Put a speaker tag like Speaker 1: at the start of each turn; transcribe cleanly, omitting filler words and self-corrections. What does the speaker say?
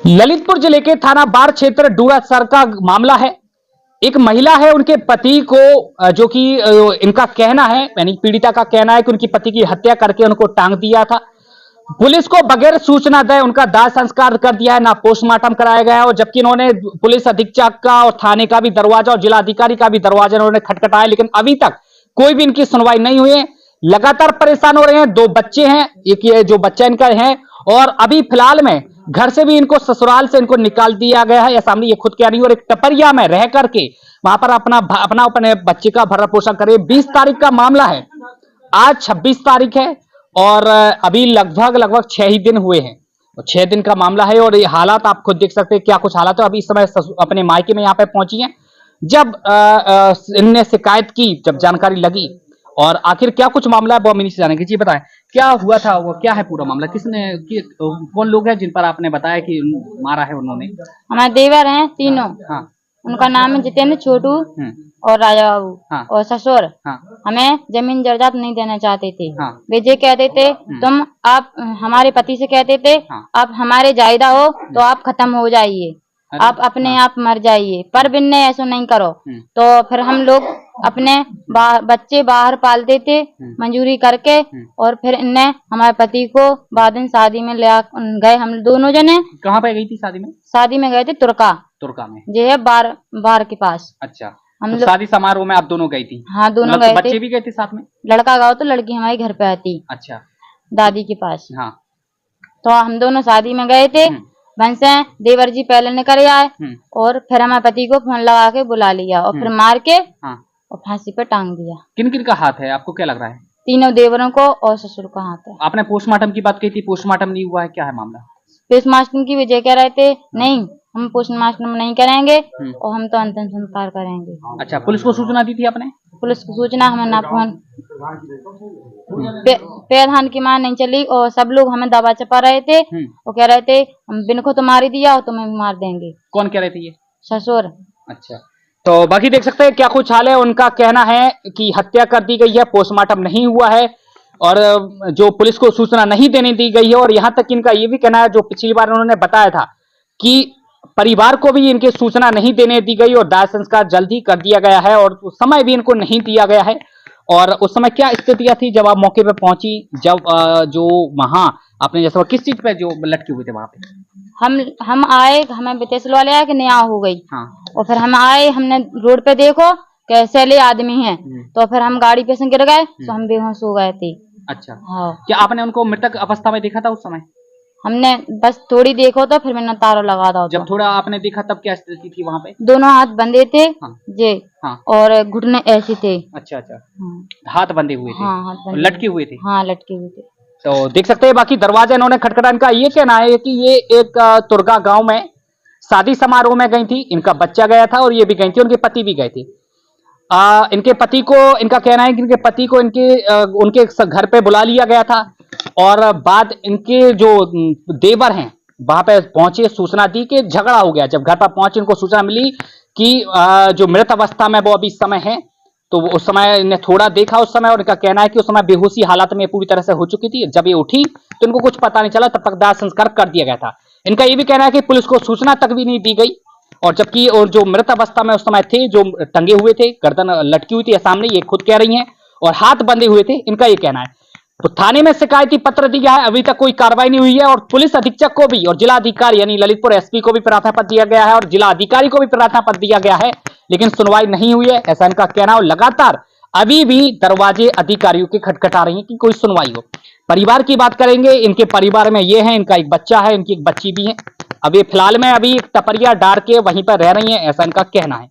Speaker 1: ललितपुर जिले के थाना बार क्षेत्र डूरासर का मामला है। एक महिला है, उनके पति को जो कि इनका कहना है, यानी पीड़िता का कहना है कि उनकी पति की हत्या करके उनको टांग दिया था। पुलिस को बगैर सूचना दे उनका दाह संस्कार कर दिया है, ना पोस्टमार्टम कराया गया है। और जबकि इन्होंने पुलिस अधीक्षक का और थाने का भी दरवाजा और जिलाधिकारी का भी दरवाजा इन्होंने खटखटाया, लेकिन अभी तक कोई भी इनकी सुनवाई नहीं हुई है। लगातार परेशान हो रहे हैं। 2 बच्चे हैं, एक ये जो बच्चा इनका है, और अभी फिलहाल में घर से भी इनको ससुराल से इनको निकाल दिया गया है, या सामने ये खुद कह रही है। और एक टपरिया में रह करके वहां पर अपने बच्चे का भरण पोषण करे। 20 तारीख का मामला है, आज 26 तारीख है और अभी लगभग 6 ही दिन हुए हैं। 6 दिन का मामला है और ये हालात आप खुद देख सकते हैं क्या कुछ हालात है। अभी इस समय अपने मायके में यहाँ पे पहुंची हैं। जब इनने शिकायत की, जब जानकारी लगी, और आखिर क्या कुछ मामला है वो मिनी से जानेंगे। जी बताएं, क्या हुआ था, वो क्या है पूरा मामला, कौन लोग हैं जिन पर आपने बताया कि मारा है उन्होंने?
Speaker 2: हमारे देवर हैं तीनों।
Speaker 1: हाँ।
Speaker 2: उनका नाम है जितेंद्र, छोटू और राजा बाबू।
Speaker 1: हाँ।
Speaker 2: और ससुर हमें जमीन जायदाद नहीं देना चाहते थे। वे ये कहते थे तुम आप हमारे पति से कहते थे आप हमारे जायदा हो तो आप खत्म हो जाइए, आप अपने आप मर जाइए, पर बिन्ने ऐसा नहीं करो। तो फिर हम लोग अपने बच्चे बाहर पालते थे मंजूरी करके, और फिर इनने हमारे पति को बाद में शादी में ले गए। हम दोनों जने
Speaker 1: कहाँ पे गई थी शादी में?
Speaker 2: शादी में गए थे तुर्का में, जो है बार के पास।
Speaker 1: अच्छा, हम तो शादी समारोह में आप दोनों गई थी?
Speaker 2: हाँ, दोनों गए थे।
Speaker 1: बच्चे भी गए थे साथ में?
Speaker 2: लड़का गाँव तो लड़की हमारे घर पे आती।
Speaker 1: अच्छा,
Speaker 2: दादी के पास।
Speaker 1: हाँ।
Speaker 2: तो हम दोनों शादी में गए थे। वहीं से देवर जी पहले निकल आए और फिर हमारे पति को फोन लगा के बुला लिया और फिर मार के और फांसी पे टांग दिया।
Speaker 1: किन किन का हाथ है, आपको क्या लग रहा है?
Speaker 2: तीनों देवरों को और ससुर का हाथ है।
Speaker 1: आपने पोस्टमार्टम की बात की थी, पोस्टमार्टम नहीं हुआ है, क्या है मामला?
Speaker 2: पोस्टमार्टम की वजह कह रहे थे नहीं, हम पोस्टमार्टम नहीं करेंगे और हम तो अंतिम संस्कार करेंगे।
Speaker 1: अच्छा, पुलिस को सूचना दी थी आपने?
Speaker 2: पुलिस को सूचना हमें ना फोन पैरधान की मां नहीं चली और सब लोग हमें दबा चपा रहे थे और कह रहे थे हम बिन को तो मार दिया और तुम्हें मार देंगे।
Speaker 1: कौन कह रहे थे ये?
Speaker 2: ससुर।
Speaker 1: अच्छा, तो बाकी देख सकते हैं क्या कुछ हाल है। उनका कहना है कि हत्या कर दी गई है, पोस्टमार्टम नहीं हुआ है और जो पुलिस को सूचना नहीं देने दी गई है। और यहाँ तक इनका ये भी कहना है, जो पिछली बार उन्होंने बताया था कि परिवार को भी इनकी सूचना नहीं देने दी गई और दाह संस्कार जल्द ही कर दिया गया है और समय भी इनको नहीं दिया गया है। और उस समय क्या स्थितियां थी जब आप मौके पे पहुंची, जब जो वहां आपने जैसे किस चीज पे जो लटके हुए थे वहां पे?
Speaker 2: हम आए, हमें विदेश वाले आए कि नया हो गई।
Speaker 1: हाँ।
Speaker 2: और फिर हम आए, हमने रोड पे देखो कैसे आदमी हैं, तो फिर हम गाड़ी पे से गिर गए तो हम बेहोश हो गए थे।
Speaker 1: अच्छा।
Speaker 2: हाँ।
Speaker 1: क्या आपने उनको मृतक अवस्था में देखा था उस समय?
Speaker 2: हमने बस थोड़ी देखो तो फिर मैंने तारों लगा था।
Speaker 1: जब थोड़ा आपने देखा तब क्या स्थिति थी वहाँ पे?
Speaker 2: दोनों हाथ बंधे थे।
Speaker 1: हाँ।
Speaker 2: जे। हाँ। और घुटने ऐसे थे।
Speaker 1: अच्छा अच्छा। हाथ बंधे हुए थे?
Speaker 2: हाँ, हाथ बंधे।
Speaker 1: लटके हुए थे?
Speaker 2: हाँ, लटके हुए थे।
Speaker 1: तो देख सकते हैं बाकी दरवाजा इन्होंने खटखटा। इनका ये कहना है कि ये एक तुर्का गांव में शादी समारोह में गई थी, इनका बच्चा गया था और ये भी गई थी, उनके पति भी गए थे। इनके पति को, इनका कहना है कि इनके पति को उनके घर पे बुला लिया गया था और बाद इनके जो देवर हैं वहां पे पहुंचे, सूचना दी कि झगड़ा हो गया। जब घर पर पहुंचे इनको सूचना मिली कि जो मृत अवस्था में वो अभी इस समय है, तो उस समय इन्हें थोड़ा देखा उस समय, और इनका कहना है कि उस समय बेहोशी हालत में पूरी तरह से हो चुकी थी। जब ये उठी तो इनको कुछ पता नहीं चला, तब तक दाह संस्कार कर दिया गया था। इनका ये भी कहना है कि पुलिस को सूचना तक भी नहीं दी गई, और जबकि और जो मृत अवस्था में उस समय थे, जो टंगे हुए थे, गर्दन लटकी हुई थी सामने, ये खुद कह रही हैं, और हाथ बंधे हुए थे, इनका ये कहना है। तो थाने में शिकायती पत्र दिया है, अभी तक कोई कार्रवाई नहीं हुई है। और पुलिस अधीक्षक को भी और जिला अधिकारी यानी ललितपुर एसपी को भी प्रार्थना पत्र दिया गया है और जिला अधिकारी को भी प्रार्थना पत्र दिया गया है, लेकिन सुनवाई नहीं हुई है, ऐसा इनका कहना है। और लगातार अभी भी दरवाजे अधिकारियों के खटखटा रही है कि कोई सुनवाई हो। परिवार की बात करेंगे, इनके परिवार में ये है, इनका एक बच्चा है, इनकी एक बच्ची भी है। अभी फिलहाल में अभी एक टपरिया डार के वहीं पर रह रही है, ऐसा इनका कहना है।